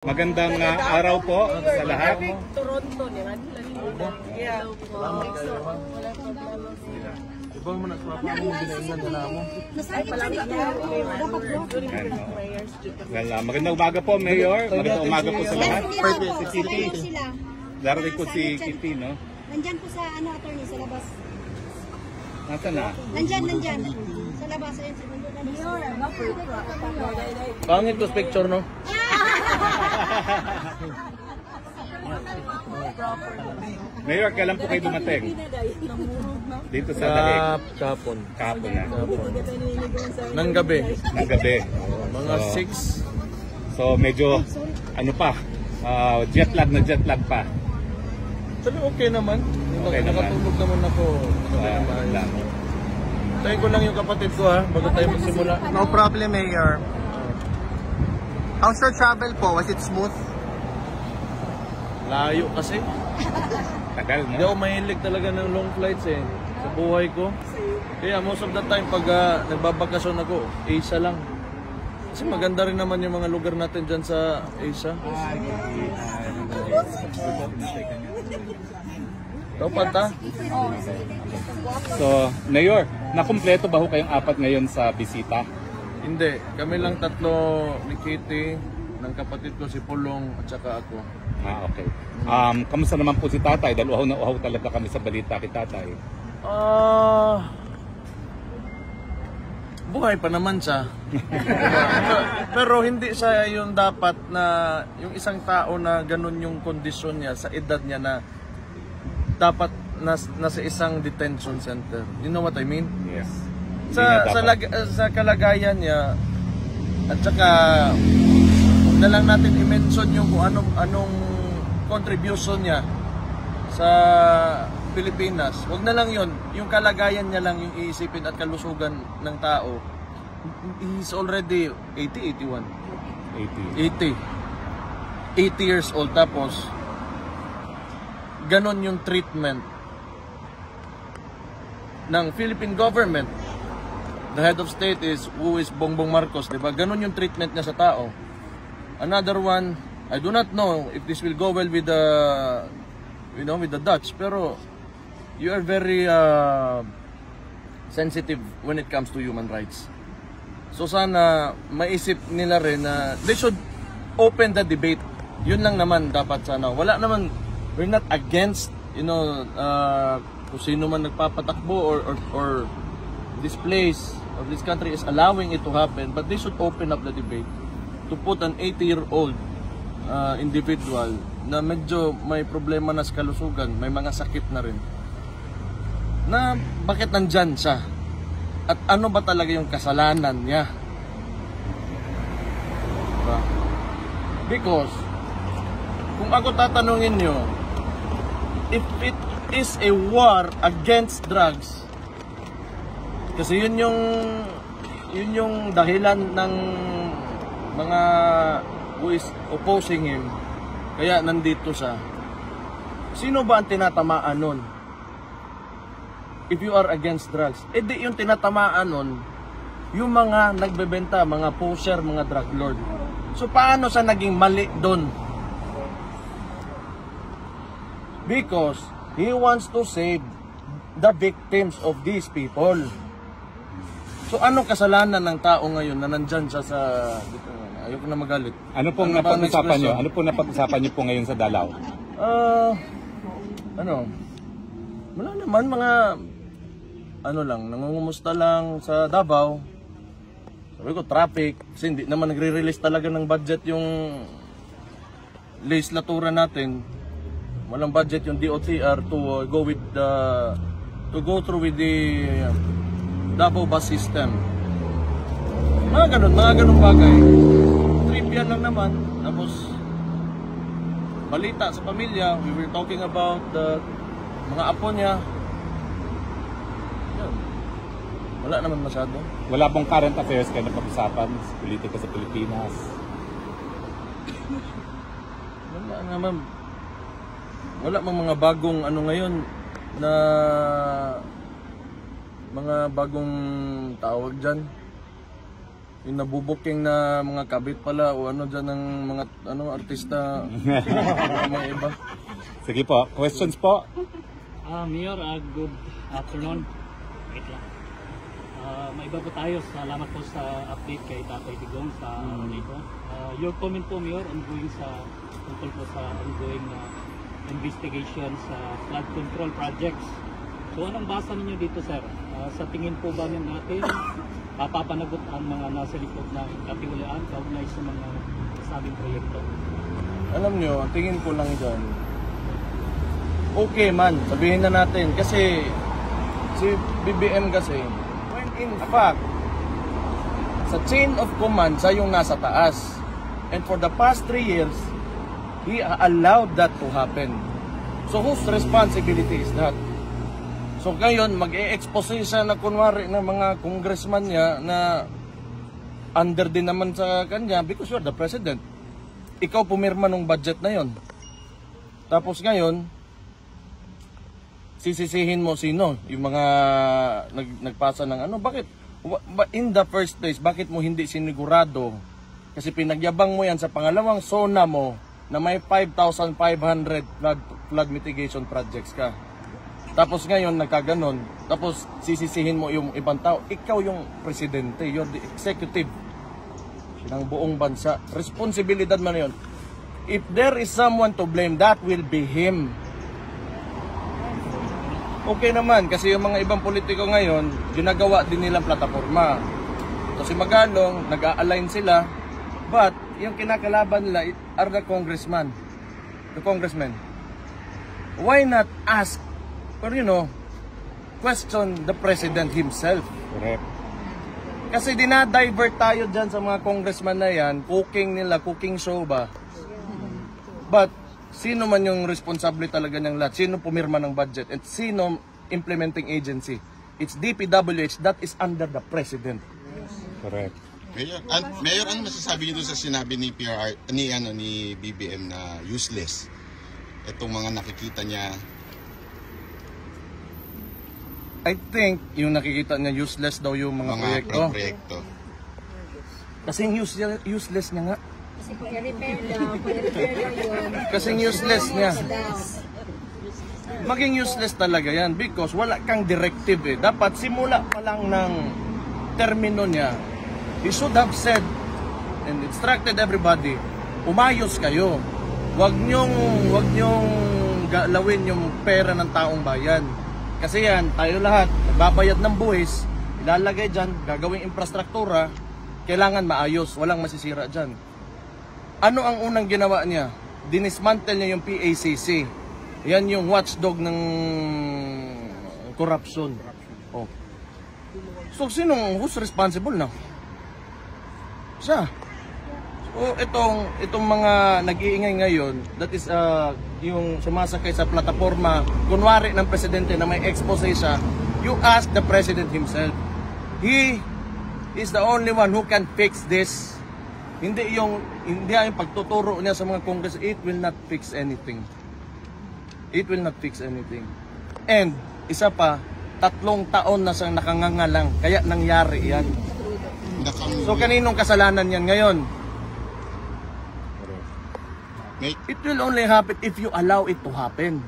Magandang araw po sa lahat. Toronto, ni Radlan. Yeah. Ibang mo na sa mga binainan na mo. Ay, palangga na. Well, magandang umaga po, Mayor. Magandang umaga po sa lahat. Perfect. Si Kitty. Darating po si Kitty, no? Nandyan po sa attorney, sa labas. Nasaan na? Nandyan. Sa labas, ayun, sa mundo na Pangit ko picture, no? Mayor, kailan po kayo dumating? Dito sa Daig. Kapon. Kapon na. Nang gabi. Ng gabi. Mga 6. So, medyo, ano pa, jet lag pa. Sabi okay naman. Okay naman. Nakatulog naman ako. Tayo ko lang yung kapatid ko ha, bago tayo magsimula. No problem, Mayor. How's your travel po? Was it smooth? Layo kasi. Tagal, Hindi no? ako mahilig talaga ng long flights eh. Sa buhay ko. Kaya most of the time pag nagbabakasyon ako, Asia lang. Kasi maganda rin naman yung mga lugar natin dyan sa Asia. Dapat ha? So, Mayor, nakumpleto ba ho kayong apat ngayon sa bisita? Hindi. Kami lang tatlo ni Kitty, ng kapatid ko si Pulong at saka ako. Okay. Kamusta naman po si Tatay? Dahil uhaw na uhaw talaga kami sa balita kay Tatay. Buhay pa naman siya. Pero hindi siya yung dapat na yung isang tao na ganun yung kondisyon niya sa edad niya na dapat nasa isang detention center. You know what I mean? Yes. Sa kalagayan niya at saka na lang natin i-mention yung kung anong contribution niya sa Pilipinas. Huwag na lang yun. Yung kalagayan niya lang yung iisipin at kalusugan ng tao. He's already 80 years old. Tapos ganon yung treatment ng Philippine government. The head of state is Bongbong Marcos, diba? Ganon yung treatment niya sa tao. Another one, I do not know if this will go well with the, with the Dutch, pero you are very sensitive when it comes to human rights. So sana maisip nila rin na they should open the debate. Yun lang naman dapat sana. Wala naman, we're not against, kung sino man nagpapatakbo or this place of this country is allowing it to happen, but they should open up the debate to put an 80-year-old individual na medyo may problema na sa kalusugan, may mga sakit na rin, na bakit nandyan siya at ano ba talaga yung kasalanan niya, diba? Because kung ako tatanungin nyo, if it is a war against drugs, kasi yun yung dahilan ng mga who is opposing him, kaya nandito siya. Sino ba ang tinatamaan nun? If you are against drugs, di yung tinatamaan nun yung mga nagbebenta, mga pusher, mga drug lord. So paano siya naging mali doon? Because he wants to save the victims of these people. So anong kasalanan ng tao ngayon na nandyan siya sa... Ayoko na magalit. Ano pong napag-usapan nyo? Ano pong napag-usapan nyo po ngayon sa Dalaw? Wala naman, mga... nangungumusta lang sa Davao. Sabi ko, traffic. Kasi hindi naman nagre-release talaga ng budget yung legislatura natin. Walang budget yung DOTR to go through with the Davao bus system. Mga ganun bagay. Trivia lang naman. Tapos balita sa pamilya, we were talking about the mga apo niya. Yan. Wala naman masyado. Wala pong current affairs kayo na pag-usapan sa politika sa Pilipinas? Wala naman. Wala mang mga bagong ngayon na mga bagong tawag dyan. Yung nabubuking na mga kabit pala o ano dyan ng mga artista, mga iba. Sige po, questions po. Mayor, good afternoon. Wait lang. Maiba po tayo. Salamat po sa update kay Tatay Digong sa araw nito. Your comment po, Mayor, ongoing tungkol po sa ongoing investigation sa flood control projects. So anong basa ninyo dito, sir? Sa tingin po ba natin papapanagot ang mga nasa likod ng katiwalaan kaugnay sa mga sabing proyekto? Alam nyo, ang tingin ko lang dyan, okay man, sabihin na natin. Kasi si BBM kasi, when in fact, sa chain of command, siya yung nasa taas. And for the past 3 years, he allowed that to happen. So whose responsibility is that? So ngayon, mag-e-expose siya na kunwari ng mga congressman niya na under din naman sa kanya because you're the president. Ikaw pumirma ng budget na yon. Tapos ngayon, sisisihin mo sino? Yung mga nagpasa ng ano? Bakit? In the first place, bakit mo hindi sinigurado? Kasi pinagyabang mo yan sa pangalawang zona mo na may 5,500 flood mitigation projects ka. Tapos ngayon, nagkaganon. Tapos sisisihin mo yung ibang tao. Ikaw yung presidente. You're the executive ng buong bansa. Responsibilidad mo na yun. If there is someone to blame, that will be him. Okay naman, kasi yung mga ibang politiko ngayon, ginagawa din nilang plataforma. So si Magalong, nag-a-align sila. But, yung kinakalaban nila are the congressmen. Why not ask or question the president himself? Correct. Kasi dinadivert tayo dyan sa mga congressman na yan, cooking show ba? But, sino man yung responsable talaga ng lahat? Sino pumirma ng budget? At sino implementing agency? It's DPWH, that is under the president. Correct. Mayor, ano masasabi niyo doon sa sinabi ni ni BBM na useless? Itong mga nakikita niya. I think yung nakikita niya useless daw yung mga proyekto. Kasing useless niya nga. Kasi po, i-repair daw yun. Kasing useless niya. Maging useless talaga yan because wala kang directive eh. Dapat simula pa lang ng termino niya, he should have said and instructed everybody, umayos kayo. Huwag niyong galawin yung pera ng taong bayan. Kasi yan, tayo lahat, nagbabayad ng buwis, ilalagay dyan, gagawing infrastruktura, kailangan maayos, walang masisira dyan. Ano ang unang ginawa niya? Dinismantle niya yung PACC. Yan yung watchdog ng corruption. Oh. So, who's responsible now? Siya. So, itong mga nag-iingay ngayon, that is yung sumasakay sa plataforma, kunwari ng presidente na may expose siya, you ask the president himself. He is the only one who can fix this. Hindi yung pagtuturo niya sa mga congress, it will not fix anything. It will not fix anything. And, isa pa, 3 taon na siyang nakangangalang, kaya nangyari yan. So, kaninong kasalanan yan ngayon? It will only happen if you allow it to happen.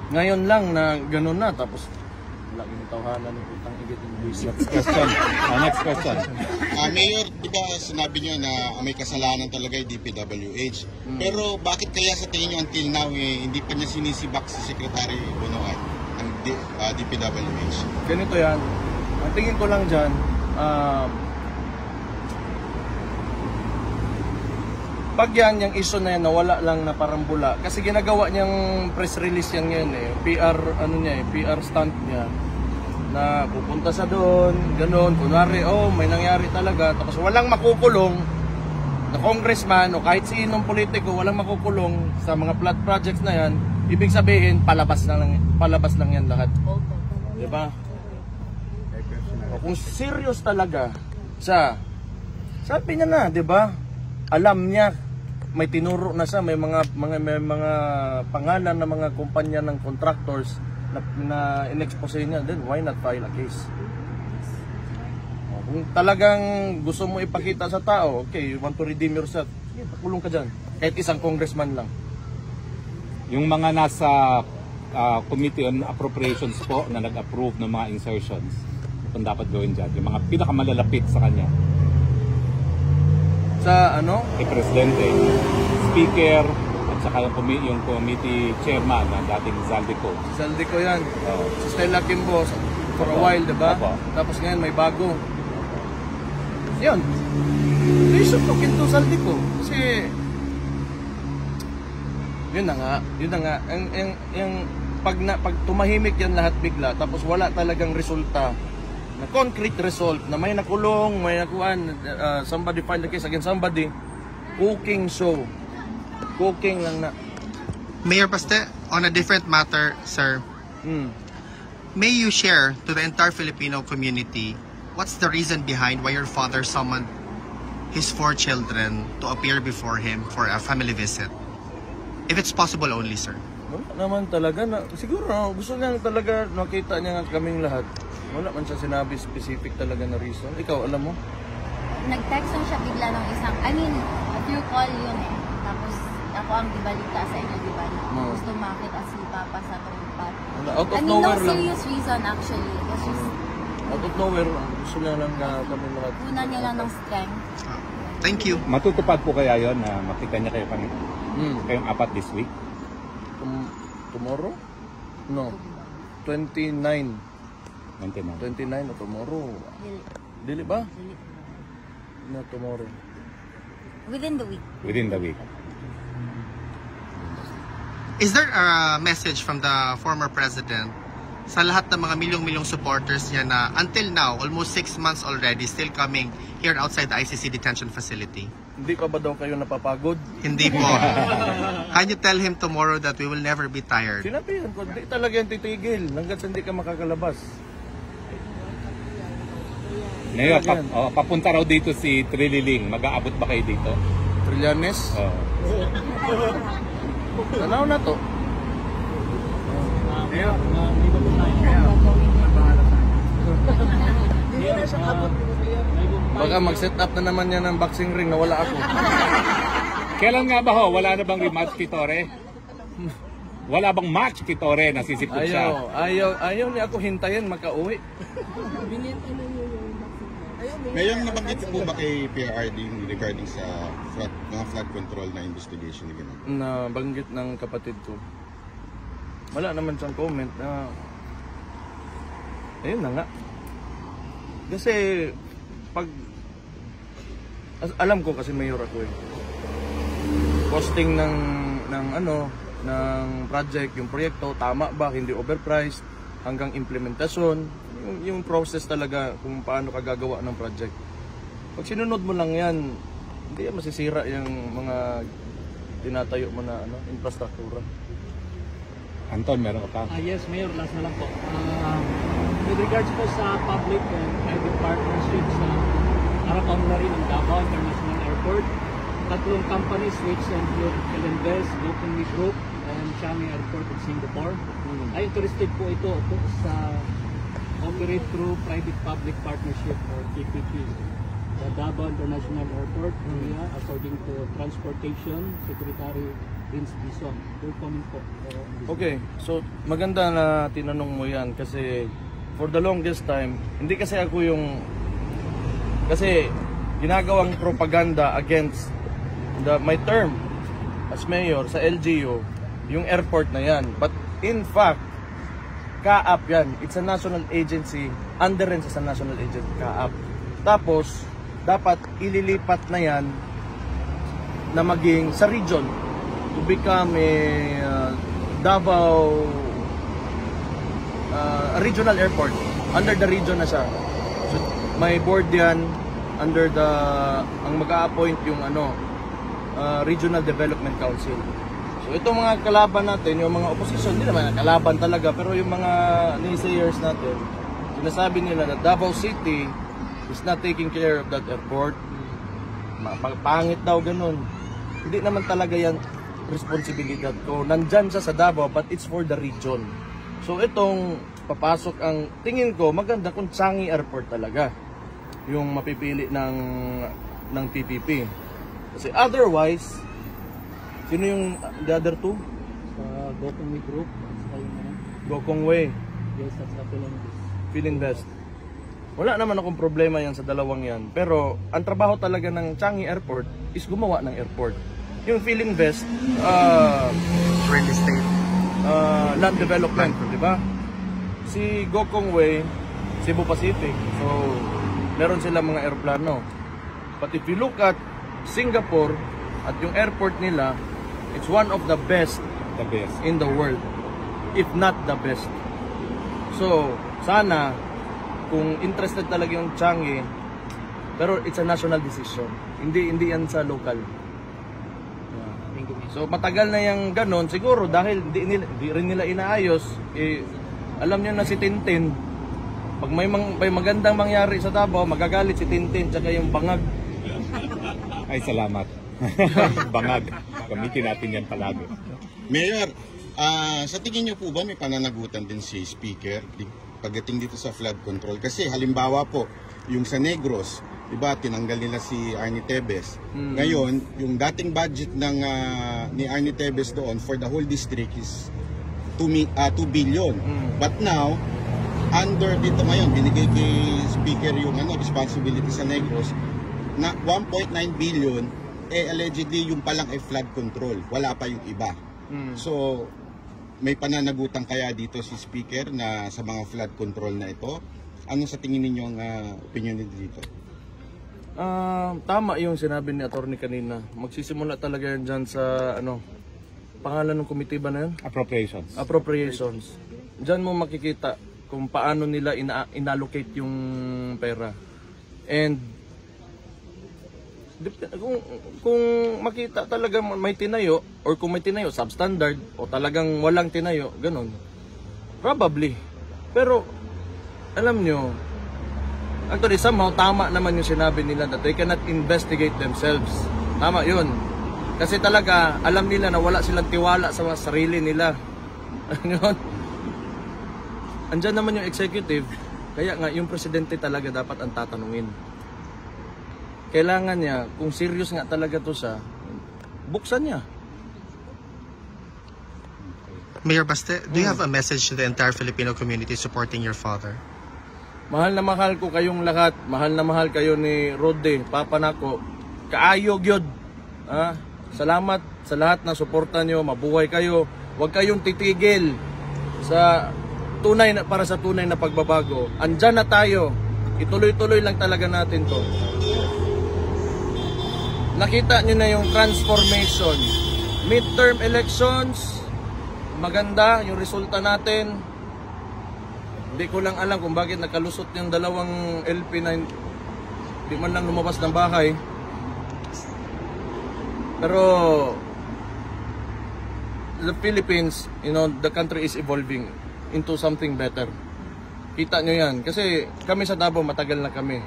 Ngayon lang na gano'n na, tapos laging tawhanan ng utang igit ng buwisit. Next question. Mayor, di ba sinabi niyo na may kasalanan talaga yung DPWH? Pero bakit kaya sa tingin niyo until now hindi pa niya sinisibak si Secretary Bonoan ng DPWH? Ganito yan. Ang tingin ko lang dyan, pag yan, yung issue na yan, nawala lang na parang bula. Kasi ginagawa niyang press release yan ngayon eh. PR stunt niya. Na pupunta sa doon, gano'n. Kunwari, may nangyari talaga. Tapos walang makukulong na congressman o kahit sinong politiko, walang makukulong sa mga flood projects na yan. Ibig sabihin, palabas lang yan lahat. Diba? O kung serious talaga siya, sabi niya na, diba? Alam niya, may tinuro na siya, may mga pangalan ng mga kumpanya ng contractors na in-expose niya, then why not file a case? Kung talagang gusto mo ipakita sa tao, okay, you want to redeem yourself, sige, pakulong ka dyan. Kahit isang congressman lang. Yung mga nasa Committee on Appropriations po na nag-approve ng mga insertions, kung dapat gawin dyan, yung mga pinakamalalapit sa kanya. Sa ano? Kay Presidente, Speaker, at saka yung committee chairman ng dating Zaldico. Si Zaldico yan. Si Stella Kimbo, for a while, diba? Opo. Tapos ngayon may bago. Yun. They should look into Zaldico. Kasi, yun na nga. Pag tumahimik yan lahat bigla, tapos wala talagang resulta, na concrete result, na may nakulong, may nakuhaan, somebody filed a case against somebody, cooking show. Cooking lang na. Mayor Baste, on a different matter, sir, may you share to the entire Filipino community what's the reason behind why your father summoned his 4 children to appear before him for a family visit? If it's possible only, sir. Wala naman talaga. Siguro gusto niya talaga nakita niya nga kaming lahat. Wala man siya sinabi specific talaga na reason. Ikaw, alam mo? Nag-text lang siya bigla ng isang, a few call yun eh. Tapos ako ang ibalita sa inyo, di ba? Gusto makita si Papa sa tumpat. Out of nowhere no lang. serious reason actually. It was just, Out of nowhere, gusto niya lang na kami lahat. una niya lang ng strength. Thank you. Matutupad po kaya yon na makita niya kayo kayong apat this week? Tomorrow? No. 29 na tomorrow. Dili ba? Na tomorrow. Within the week. Within the week. Is there a message from the former president sa lahat ng mga milyong-milyong supporters niya na until now, almost 6 months already, still coming here outside the ICC detention facility? Hindi pa ba daw kayo napapagod? Hindi po. Can you tell him tomorrow that we will never be tired? Sinabihan ko, hindi talaga yan titigil hanggat hindi ka makakalabas. Ngayon, papunta raw dito si Trililing. Mag-aabot ba kayo dito? Trillanes? Tanaw na to. Baka mag-set up na naman yan ng boxing ring na wala ako. Kailan nga ba ho? Wala na bang rematch kay Torre? Wala bang match kay Torre na sisipot siya? Ayaw niya ako hintayin makauwi. Ngayon, nabanggit po ba kay PRRD regarding sa mga flood control na investigation na gano'n? Nabanggit ng kapatid ko. Wala naman siyang comment na ayun na nga. Kasi pag alam ko kasi mayor ako eh. Posting ng project, yung proyekto tama ba, hindi overpriced, hanggang implementasyon, yung process talaga kung paano ka gagawa ng project. Pag sinunod mo lang yan, hindi yan masisira yung mga tinatayo mo na infrastruktura. Anton, meron ka pa? Yes, Mayor, last na lang po. With regards po sa public and private partnerships, araw na rin ang Davao International Airport. 3 companies which include Elinvest, Gokongwei Group, and Changi Airport of Singapore. Ay interested po ito po sa operate through private-public partnership or PPP. The Davao International Airport, according to Transportation Secretary Vince Bison. Your comment po. Okay, so maganda na tinanong mo yan kasi for the longest time, hindi kasi ako kasi ginagawang propaganda against my term as mayor sa LGU, yung airport na yan. But in fact, CAAP yan. It's a national agency, under rin sa national agency, CAAP. Tapos, dapat ililipat na yan na maging sa region to become a Davao regional airport. Under the region na siya. So, may board yan under ang mag-a-appoint yung Regional Development Council. So itong mga kalaban natin, yung mga opposition, hindi naman kalaban talaga, pero yung mga naysayers natin, sinasabi nila na Davao City is not taking care of that airport. Pangit daw ganun. Hindi naman talaga yan responsibilidad ko. Nandyan siya sa Davao, but it's for the region. So itong papasok ang tingin ko, maganda kung Changi Airport talaga. yung mapipili ng PPP. Kasi otherwise, sino yung the other two? Sa GoCongway Group, at saka yung ano, Gokongwei, yes, at saka Philinvest. Wala naman akong problema yan sa dalawang yan. Pero ang trabaho talaga ng Changi Airport is gumawa ng airport. Yung Philinvest, Real estate. land development, di ba? Si Gokongwei, Cebu Pacific. So, meron sila mga aeroplano. But if you look at Singapore at yung airport nila, it's one of the best The best. in the world, if not the best. So, sana kung interested talaga yung Changi, pero it's a national decision. Hindi yan sa local. So, matagal na yung ganon. Siguro dahil di rin nila inaayos, alam niyo na si Tintin, pag may magandang mangyari sa Davao, magagalit si Tintin tsaka yung bangag. Ay, salamat. Bangag. Gamitin natin yan palagi. Mayor, sa tingin niyo po ba may pananagutan din si Speaker pagdating dito sa flood control? Kasi halimbawa po, yung sa Negros, diba, tinanggal nila si Arnie Tevez. Ngayon, yung dating budget ng ni Arnie Tevez doon for the whole district is 2 billion. But now, under dito ngayon, binigay kay Speaker yung responsibility sa Negros na 1.9 billion, allegedly yung palang ay flood control. Wala pa yung iba. So, may pananagutan kaya dito si Speaker na sa mga flood control na ito? Ano sa tingin ninyo ang opinion nito dito? Tama yung sinabi ni Attorney kanina. Magsisimula talaga yan dyan sa pangalan ng committee ba na yun? Appropriations. Appropriations. Diyan mo makikita kung paano nila inallocate yung pera. And kung makita talaga may tinayo, or kung may tinayo substandard o talagang walang tinayo, ganun, probably. Pero alam nyo, actually somehow tama naman yung sinabi nila that they cannot investigate themselves. Tama yun, kasi talaga alam nila na wala silang tiwala sa sarili nila. Andyan naman yung executive, kaya nga yung presidente talaga dapat ang tatanungin. Kailangan niya, kung serious nga talaga to siya, buksan niya. Mayor Baste, do you have a message to the entire Filipino community supporting your father? Mahal na mahal ko kayong lahat. Mahal na mahal kayo ni Rode, Papa nako. Kaayog yun. Salamat sa lahat na suporta nyo. Mabuhay kayo. Huwag kayong titigil sa para sa tunay na pagbabago. Andyan na tayo. Ituloy-tuloy lang talaga natin to. Nakita nyo na yung transformation. Midterm elections, maganda yung resulta natin. Hindi ko lang alam kung bakit nakalusot yung dalawang LP na di man lang lumabas ng bahay. Pero the Philippines, the country is evolving into something better. Kita nyo yan. Kasi kami sa Davao, matagal na kami.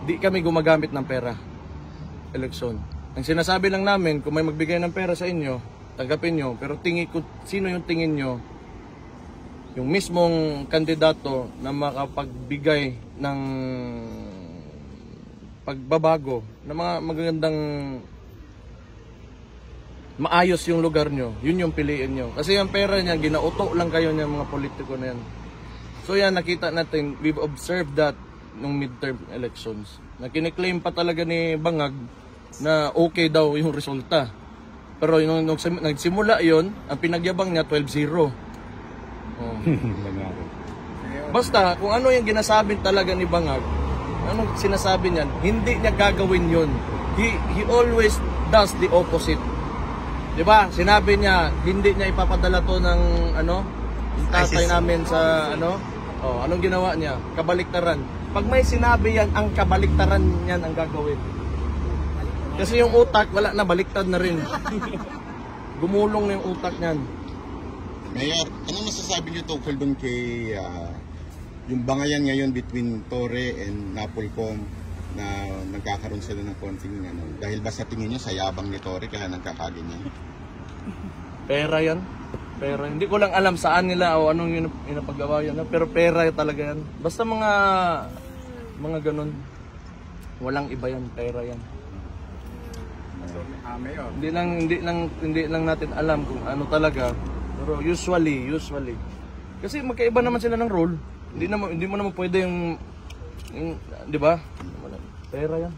Di kami gumagamit ng pera. Eleksyon. Ang sinasabi lang namin, kung may magbigay ng pera sa inyo, tanggapin nyo. Pero sino yung tingin nyo? Yung mismong kandidato na makapagbigay ng pagbabago, na mga magagandang maayos yung lugar nyo, yun yung piliin nyo. Kasi yung pera niya, ginauto lang kayo ng mga politiko na yan. So yan, nakita natin, we've observed that nung midterm elections. Na kiniklaim pa talaga ni Bangag na okay daw yung resulta. Pero nung nagsimula yon, ang pinagyabang niya 12-0. Oh. Basta kung ano yung ginasabi talaga ni Bangag, anong sinasabi niyan, hindi niya gagawin yun. He always does the opposite. 'Di ba? Sinabi niya hindi niya ipapadala to ng yung tatay namin sa anong ginawa niya? Kabaliktaran. Pag may sinabi yan, ang kabaliktaran niyan ang gagawin. Kasi yung utak, wala na, baliktad na rin. Gumulong na yung utak niyan. Mayor, ano masasabi niyo tungkol dun kay yung bangayan ngayon between Torre and Napolcom na nagkakaroon sila ng konting dahil ba sa tingin niyo sa yabang ni Torre kaya nagkakaganyan? Pera yan. Pera. Hindi ko lang alam saan nila o anong inapagawa yan. Pero pera talaga yan. Basta mga mga ganun. Walang iba yan, pera yan. Hindi lang natin alam kung ano talaga. Pero usually. Kasi magkaiba naman sila ng role. Hindi mo naman pwede yung 'di ba? Pera yan.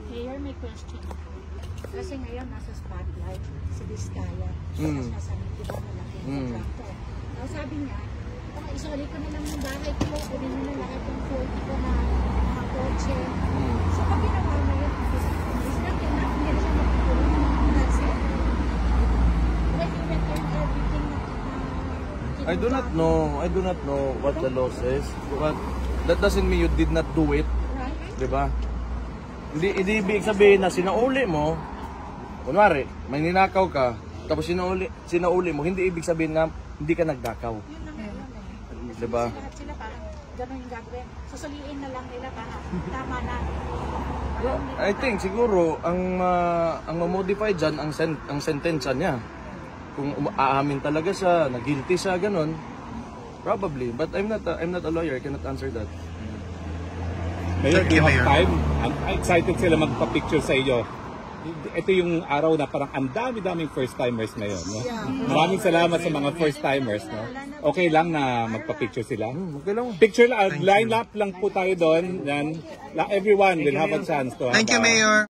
Mayor, may question. Kasi ngayon nasa spotlight si Vizcaya. Tapos nasa diba malaki ang contractor. Tapos sabi niya, baka isoli ko na lang yung bahay ko, kunin mo na lahat yung 40 ko na mga kotse. So pag ginawa mo yun, is not enough, hindi siya magpapulong ng that's it. Like you return everything na I do not know what the law says. But that doesn't mean you did not do it. right? 'Di ba? Hindi ibig sabihin na sinauli mo, kunwari, may ninakaw ka, tapos sinauli mo, hindi ibig sabihin na hindi ka nagdakaw. Yun na ngayon eh. 'Di ba? Lahat sila parang gano'n yung gagawin. Susaliin na lang nila para tama na. I think siguro ang modify diyan ang sentensya niya. Kung aamin talaga siya, na guilty siya ganun, probably. But I'm not a lawyer, I cannot answer that. Mayor, Thank do you, you have Mayor. time? I'm excited sila magpa-picture sa iyo. Ito yung araw na parang ang dami-daming first-timers ngayon. No? Maraming salamat sa mga first-timers. No? Okay lang na magpa-picture sila? Okay lang. Picture lang, line up lang po tayo doon. Then, everyone will have a chance to have Thank you, Mayor.